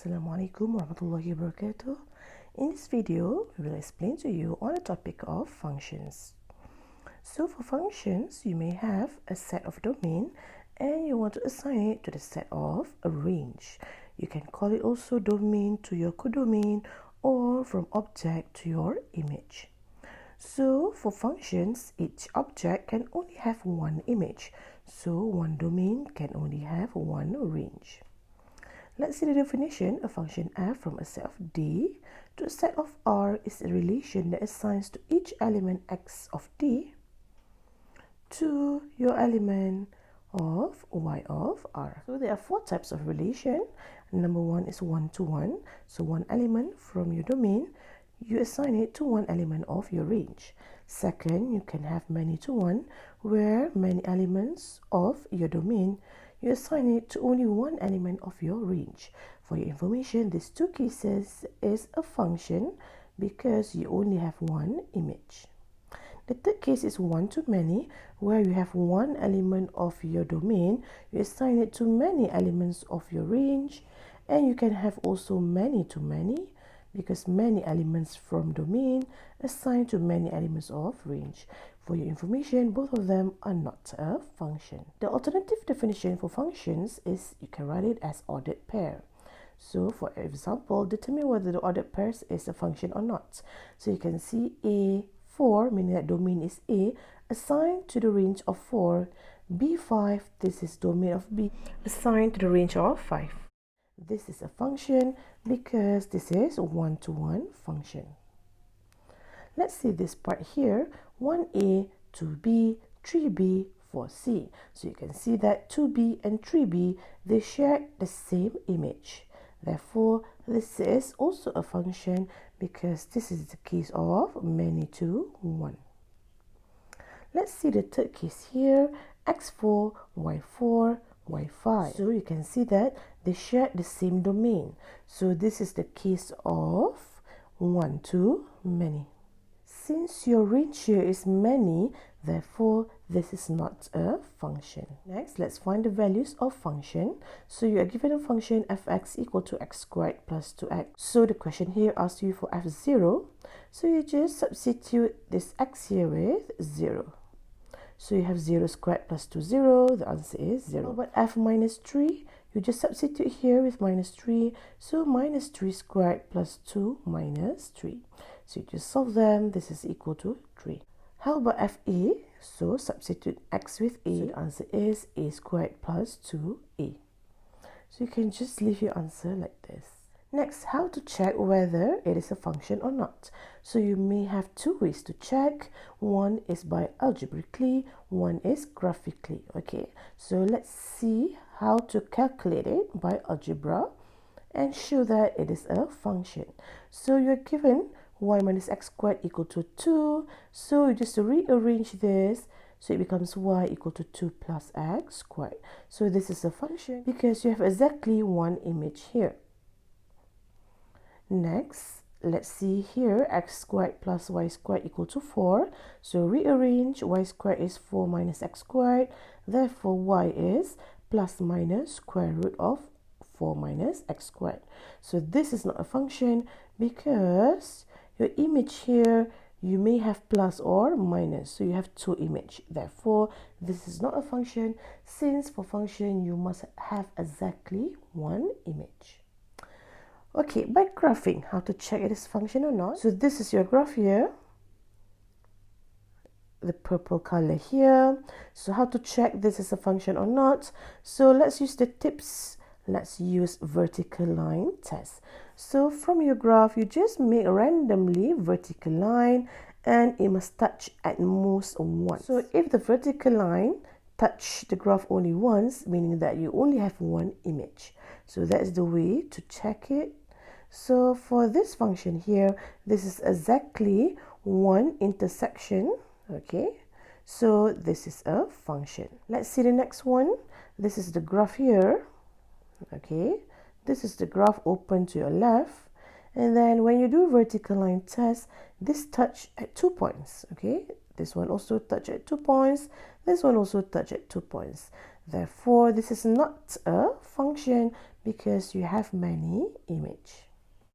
Assalamualaikum warahmatullahi wabarakatuh. In this video, we will explain to you on the topic of functions. So for functions, you may have a set of domain and you want to assign it to the set of a range. You can call it also domain to your codomain or from object to your image. So for functions, each object can only have one image. So one domain can only have one range. Let's see the definition. A function f from a set of D to a set of R is a relation that assigns to each element x of D to your element of y of R. So there are four types of relation. Number one is one-to-one. So one element from your domain, you assign it to one element of your range. Second, you can have many-to-one, where many elements of your domain, you assign it to only one element of your range. For your information, these two cases is a function because you only have one image. The third case is one-to-many, where you have one element of your domain, you assign it to many elements of your range, and you can have also many-to-many, because many elements from domain assigned to many elements of range. For your information, both of them are not a function. The alternative definition for functions is you can write it as ordered pair. So for example, determine whether the ordered pairs is a function or not. So you can see A4, meaning that domain is A, assigned to the range of 4. B5, this is domain of B, assigned to the range of 5. This is a function because this is a one-to-one function. Let's see this part here, 1a, 2b, 3b, 4c. So you can see that 2b and 3b, they share the same image. Therefore, this is also a function because this is the case of many-to-one. Let's see the third case here, x4, y4, y5. So you can see that they share the same domain. So this is the case of one-to-many. Since your range here is many, therefore this is not a function. Next, let's find the values of function. So you are given a function fx equal to x squared plus 2x. So the question here asks you for f0. So you just substitute this x here with 0. So you have 0 squared plus 2, 0. The answer is 0. But f minus 3, you just substitute here with minus 3. So minus 3 squared plus 2 minus 3. So you just solve them. This is equal to 3. How about fa? So substitute x with a. So the answer is a squared plus 2a. So you can just leave your answer like this. Next, how to check whether it is a function or not. So you may have two ways to check. One is by algebraically, one is graphically. Okay, so let's see how to calculate it by algebra and show that it is a function. So you're given y minus x squared equal to 2. So you just rearrange this. So it becomes y equal to 2 plus x squared. So this is a function because you have exactly one image here. Next, let's see here, x squared plus y squared equal to 4. So rearrange, y squared is 4 minus x squared. Therefore, y is plus minus square root of 4 minus x squared. So this is not a function because your image here, you may have plus or minus. So you have two images. Therefore, this is not a function since for function, you must have exactly one image. Okay, by graphing, how to check it is function or not. So this is your graph here, the purple color here. So how to check this is a function or not. So let's use the tips. Let's use vertical line test. So from your graph, you just make a randomly vertical line and it must touch at most once. So if the vertical line touch the graph only once, meaning that you only have one image. So that's the way to check it. So for this function here, this is exactly one intersection. Okay, so this is a function. Let's see the next one. This is the graph here. Okay, this is the graph open to your left. And then when you do vertical line test, this touch at 2 points. Okay, this one also touch at 2 points. This one also touch at 2 points. Therefore, this is not a function because you have many image.